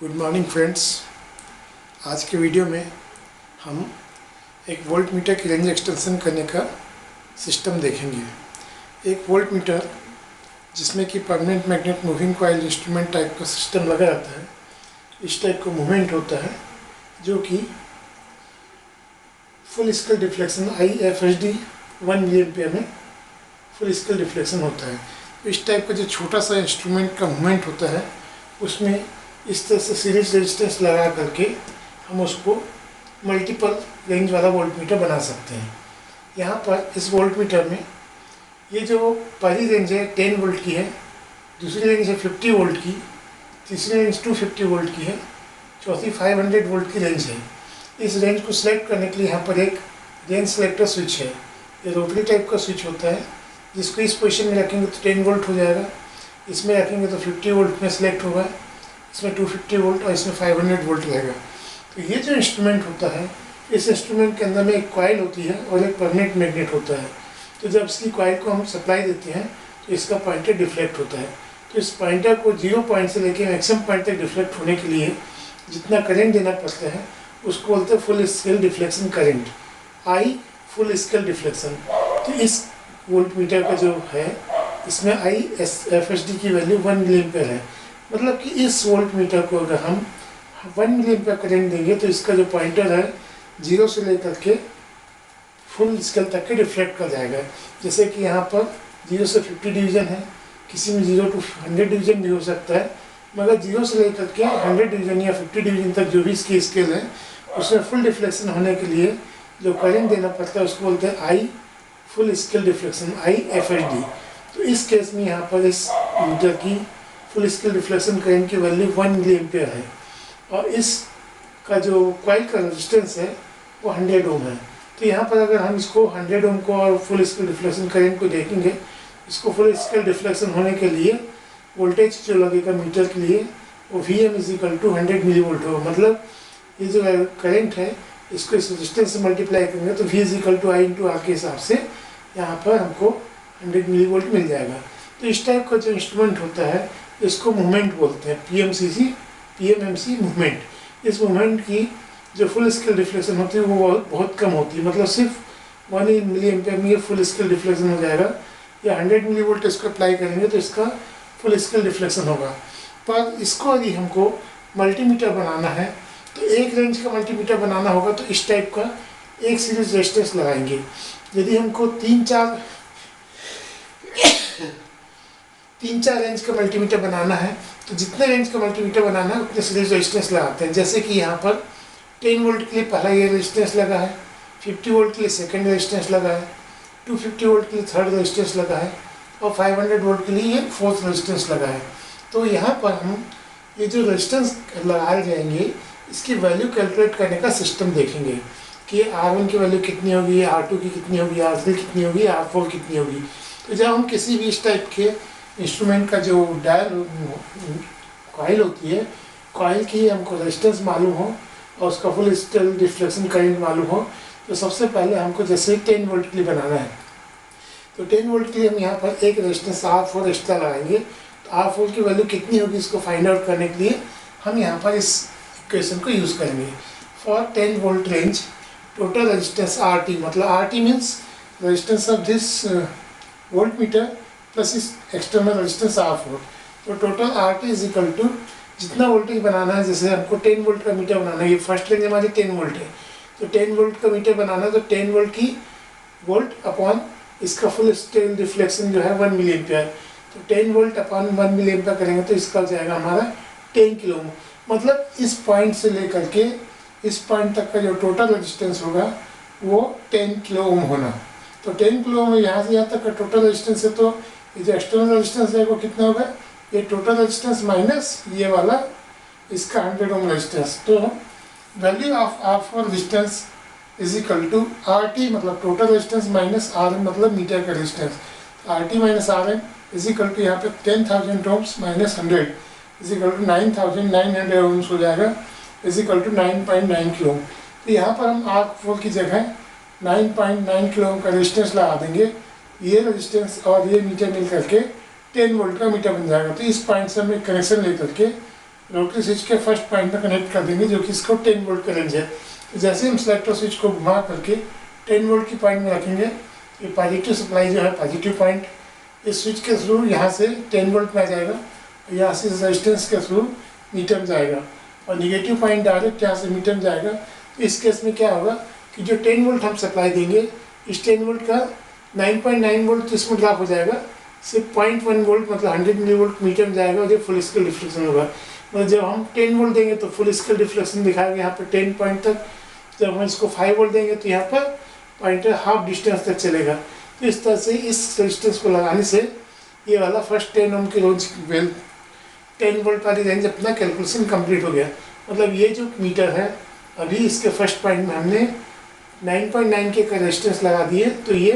Good morning friends. आज के video में हम एक वोल्ट मीटर की रेंज एक्सटेंशन करने का सिस्टम देखेंगे। एक वोल्ट मीटर जिसमें कि permanent magnet moving coil instrument type का सिस्टम लगा रहता है, इस टाइप का मूवमेंट होता है जो कि full scale deflection IFSD 1 milliampere में फुल स्केल डिफ्लेक्शन होता है। इस टाइप का जो छोटा सा इंस्ट्रूमेंट का मूवमेंट होता है उसमें इस तरह से सीरीज रेजिस्टेंस लगा करके हम उसको मल्टीपल रेंज वाला वोल्ट मीटर बना सकते हैं। यहाँ पर इस वोल्ट मीटर में ये जो पहली रेंज है 10 वोल्ट की है, दूसरी रेंज है 50 वोल्ट की, तीसरी रेंज 250 वोल्ट की है, चौथी 500 वोल्ट की रेंज है। इस रेंज को सिलेक्ट करने के लिए यहाँ पर एक रेंज सेलेक्टर स्विच है। ये रोटरी टाइप का स्विच होता है जिसको इस पोजीशन में रखेंगे तो 10 वोल्ट हो जाएगा, इसमें रखेंगे तो 50 वोल्ट में सिलेक्ट होगा, इसमें 250 वोल्ट और इसमें 500 वोल्ट रहेगा। तो ये जो इंस्ट्रूमेंट होता है, इस इंस्ट्रूमेंट के अंदर में एक कॉइल होती है और एक परमानेंट मैग्नेट होता है। तो जब इसकी कॉइल को हम सप्लाई देते हैं तो इसका पॉइंटर डिफ्लेक्ट होता है। तो इस पॉइंटर को 0 पॉइंट से लेकर मैक्सिमम पॉइंट तक डिफ्लेक्ट होने के लिए जितना करंट देना पड़ता है उसको बोलते हैं फुल स्केल डिफ्लेक्शन करंट, आई फुल स्केल डिफ्लेक्शन। तो इस वोल्ट मीटर का जो है इसमें IFSD की वैल्यू 1 मिलीएम्पियर है। मतलब कि इस वोल्ट मीटर को अगर हम 1 मिलीएम्पियर करंट देंगे तो इसका जो पॉइंटर है 0 से लेकर के फुल स्केल तक के रिफ्लेक्ट कर जाएगा। जैसे कि यहाँ पर 0 से 50 डिवीज़न है, किसी में 0 to 100 डिवीज़न भी हो सकता है, मगर 0 से लेकर के 100 डिवीज़न या 50 डिवीज़न तक जो भी इसकी स्केल है उसमें फुल डिफ्लेक्शन होने के लिए जो करंट देना पड़ता है उसको बोलते हैं आई फुल स्केल डिफ्लेक्शन, IFSD। तो इस केस में यहाँ पर इस मीटर की फुल स्केल डिफ्लेक्शन करंट की वैल्यू 1 मिलीएम्पियर है और इसका जो कॉइल का रेजिस्टेंस है वो 100 ओम है। तो यहाँ पर अगर हम इसको 100 ओम को और फुल स्केल डिफ्लेक्शन करंट को देखेंगे, इसको फुल स्केल डिफ्लेक्शन होने के लिए वोल्टेज जो लगेगा मीटर के लिए वो VM = 100 मिली वोल्ट होगा। मतलब ये जो करंट है इसको इस रेजिस्टेंस से मल्टीप्लाई करेंगे तो V = I/R के हिसाब से यहाँ पर हमको 100 मिली वोल्ट मिल जाएगा। तो इस टाइप का जो इंस्ट्रूमेंट होता है इसको मूवमेंट बोलते हैं, PMMC मूवमेंट। इस मूवमेंट की जो फुल स्केल डिफ्लेक्शन होती है वो बहुत कम होती है। मतलब सिर्फ 1 मिलीएम्पियर में ये फुल स्केल डिफ्लेक्शन हो जाएगा, या 100 मिली वोल्ट इसको अप्लाई करेंगे तो इसका फुल स्केल डिफ्लेक्शन होगा। पर इसको यदि हमको मल्टीमीटर बनाना है तो एक रेंज का मल्टीमीटर बनाना होगा तो इस टाइप का एक सीरीज रेजिस्टेंस लगाएंगे। यदि हमको 3-4 रेंज का मल्टीमीटर बनाना है तो जितने रेंज का मल्टीमीटर बनाना है उतने सीरीज रेजिस्टेंस लगाते हैं। जैसे कि यहाँ पर 10 वोल्ट के लिए पहला ये रेजिस्टेंस लगा है, 50 वोल्ट के लिए सेकंड रेजिस्टेंस लगा है, 250 वोल्ट के लिए थर्ड रेजिस्टेंस लगा है और 500 वोल्ट के लिए ये फोर्थ रेजिस्टेंस लगा है। तो यहाँ पर हम ये जो रेजिस्टेंस लगाए जाएंगे इसकी वैल्यू कैलकुलेट करने का सिस्टम देखेंगे कि R1 की वैल्यू कितनी होगी, R2 की कितनी होगी, R3 कितनी होगी, R4 कितनी होगी। तो जब हम किसी भी इस टाइप के इंस्ट्रूमेंट का जो डायल कॉइल होती है, कॉइल की हमको रेजिस्टेंस मालूम हो और उसका फुल स्केल डिफ्लेक्शन करंट मालूम हो, तो सबसे पहले हमको जैसे 10 वोल्ट के लिए बनाना है तो 10 वोल्ट के लिए हम यहाँ पर एक रेजिस्टेंस R4 एक्स्ट्रा लगाएंगे। तो R4 की वैल्यू कितनी होगी इसको फाइंड आउट करने के लिए हम यहाँ पर इस इक्वेशन को यूज़ करेंगे। For 10 volt range total resistance RT, मतलब RT means resistance of this volt meter plus इस एक्सटर्नल रेजिस्टेंस R4। तो टोटल RT = जितना वोल्टेज बनाना है, जैसे हमको 10 वोल्ट का मीटर बनाना है, ये फर्स्ट रेंज हमारी 10 वोल्ट है, तो 10 वोल्ट का मीटर बनाना है तो 10 वोल्ट की वोल्ट अपॉन इसका फुल स्केल डिफ्लेक्शन जो है 1 मिलीएम्पियर। तो 10 वोल्ट अपॉन 1 मिलीएम्पियर करेंगे तो इसका हो जाएगा हमारा 10 किलो ओम। मतलब इस पॉइंट से लेकर के इस पॉइंट तक का जो टोटल रेजिस्टेंस होगा वो 10 किलो ओम होना। तो 10 किलो ओम यहाँ से यहाँ तक का टोटल रेजिस्टेंस है, तो ये जो एक्सटर्नल रेजिस्टेंस है वो कितना होगा, ये टोटल रेजिस्टेंस माइनस ये वाला इसका 100 ओम रेजिस्टेंस। तो value of R4 resistance = RT, मतलब टोटल रेजिस्टेंस माइनस RN, मतलब मीटर का रेजिस्टेंस। RT - RN = यहाँ पे 10,000 ओम्स माइनस 100 = 9,900 ओम्स हो जाएगा, = 9.9 किलो। तो यहाँ पर हम R4 की जगह 9.9 किलो ओम का रेजिस्टेंस लगा देंगे। ये रेजिस्टेंस और ये मीटर मिल करके 10 वोल्ट का मीटर बन जाएगा। तो इस पॉइंट से हम एक कनेक्शन लेकर के रोटरी स्विच के फर्स्ट पॉइंट में कनेक्ट कर देंगे, जो कि इसको 10 वोल्ट का रेंज है। जैसे हम सेलेक्टर स्विच को घुमा करके 10 वोल्ट की पॉइंट में रखेंगे, ये पॉजिटिव सप्लाई जो है पॉजिटिव पॉइंट इस स्विच के थ्रू यहाँ से 10 वोल्ट में आ जाएगा, यहाँ से रेजिस्टेंस के थ्रू मीटर में जाएगा, और निगेटिव पॉइंट डायरेक्ट यहाँ से मीटर में जाएगा। तो इस केस में क्या होगा कि जो 10 वोल्ट हम सप्लाई देंगे, इस 10 वोल्ट का 9.9 वोल्ट इसमें ड्रॉप हो जाएगा, सिर्फ 0.1 वोल्ट मतलब 100 मिली वोल्ट मीटर में जाएगा, और ये फुल स्केल डिफ्लेक्शन होगा। मतलब जब हम 10 वोल्ट देंगे तो फुल स्केल डिफ्लेक्शन दिखाएगा यहाँ पर 10 पॉइंट तक। जब हम इसको 5 वोल्ट देंगे तो यहाँ पर पॉइंटर हाफ डिस्टेंस तक चलेगा। तो इस तरह से इस रेजिस्टेंस को लगाने से ये वाला फर्स्ट 10 ओम की रेंज 10 वोल्ट वाली रेंज अपना कैलकुलेशन कंप्लीट हो गया। मतलब ये जो मीटर है अभी इसके फर्स्ट पॉइंट में हमने 9.9 के रेजिस्टेंस लगा दिए, तो ये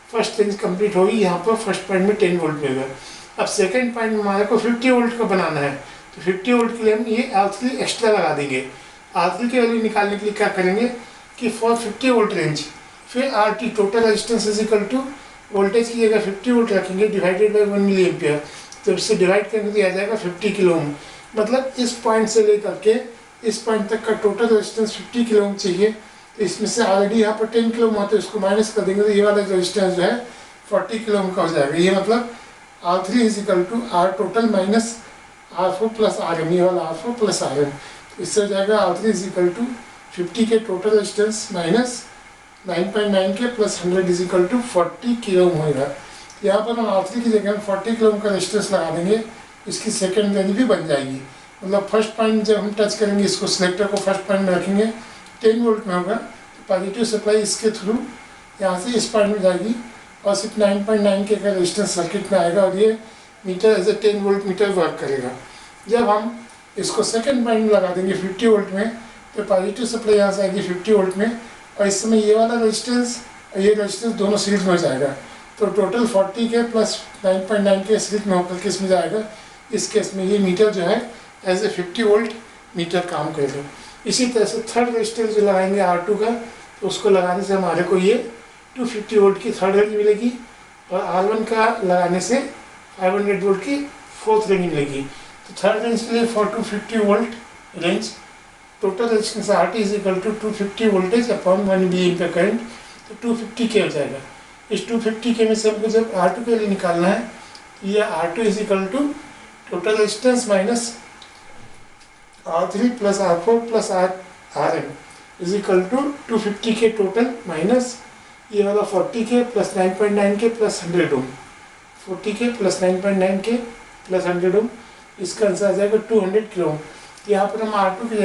फर्स्ट रेंज कंप्लीट होगी। यहाँ पर फर्स्ट पॉइंट में 10 वोल्ट मिलेगा। अब सेकंड पॉइंट में हमारे को 50 वोल्ट का बनाना है, तो 50 वोल्ट के लिए हम ये R3 एक्स्ट्रा लगा देंगे। R3 की वैल्यू निकालने के लिए क्या करेंगे कि फॉर 50 वोल्ट रेंज फिर RT total resistance is equal to voltage की जगह 50 वोल्ट रखेंगे डिवाइडेड बाई 1 मिली एम्पियर, तो इससे डिवाइड करने के लिए आ जाएगा 50 किलो ओम। मतलब इस पॉइंट से लेकर के इस पॉइंट तक का टोटल रेजिस्टेंस 50 किलो ओम चाहिए। तो इसमें से ऑलरेडी यहाँ पर 10 किलो ओम आता है, इसको माइनस कर देंगे तो ये वाला रेजिस्टेंस जो है 40 किलो ओम का हो जाएगा। ये मतलब R3 is equal to R total minus R4 plus RM, ये वाला R4 प्लस RM। इससे हो जाएगा R3 इज इक्वल टू 50 के टोटल रेजिस्टेंस माइनस 9.9 के plus 100 is equal to 40 kilo ohm होगा। यहाँ पर हम R3 की जगह 40 किलो ओम का रेजिस्टेंस लगा देंगे, इसकी सेकंड रेंज भी बन जाएगी। मतलब फर्स्ट पॉइंट जब हम टच करेंगे, इसको सिलेक्टर को फर्स्ट पॉइंट में रखेंगे 10 वोल्ट में होगा, तो पॉजिटिव सप्लाई इसके थ्रू यहाँ से इस पॉइंट में जाएगी और सिर्फ 9.9 के रेजिस्टेंस सर्किट में आएगा, और ये meter as a 10 volt meter work करेगा। जब हम इसको सेकंड पॉइंट में लगा देंगे 50 वोल्ट में, तो पॉजिटिव सप्लाई यहाँ से आएगी 50 वोल्ट में, और इस समय ये वाला रेजिस्टेंस और ये रेजिस्टेंस दोनों सीरीज में हो जाएगा। तो टोटल 40 के प्लस 9.9 के सीरीज में होकर किस में जाएगा। इस केस में ये मीटर जो है एज ए 50 वोल्ट मीटर काम करेगा। इसी तरह से थर्ड रेजिस्टेंस जो लगाएंगे R2 का, तो उसको लगाने से हमारे को ये 250 वोल्ट की थर्ड रेंज मिलेगी, और R1 का लगाने से 500 वोल्ट की फोर्थ रेंज मिलेगी। तो थर्ड रेंज के लिए for 250 volt range total resistance RT is equal to 250 voltage upon 1 milliampere current, तो 250 के हो जाएगा। इस 250 के में से हमको जब R2 के लिए निकालना है, ये R2 is equal to total resistance minus R3 plus R4 plus RM is equal to 250 के टोटल माइनस ये वाला 40 के प्लस 9.9 के प्लस 100 ओम, 40 के प्लस 9.9 के प्लस 100 ओम, इसका आंसर आ जाएगा 200 किलो ओम। यहाँ पर हम R2 की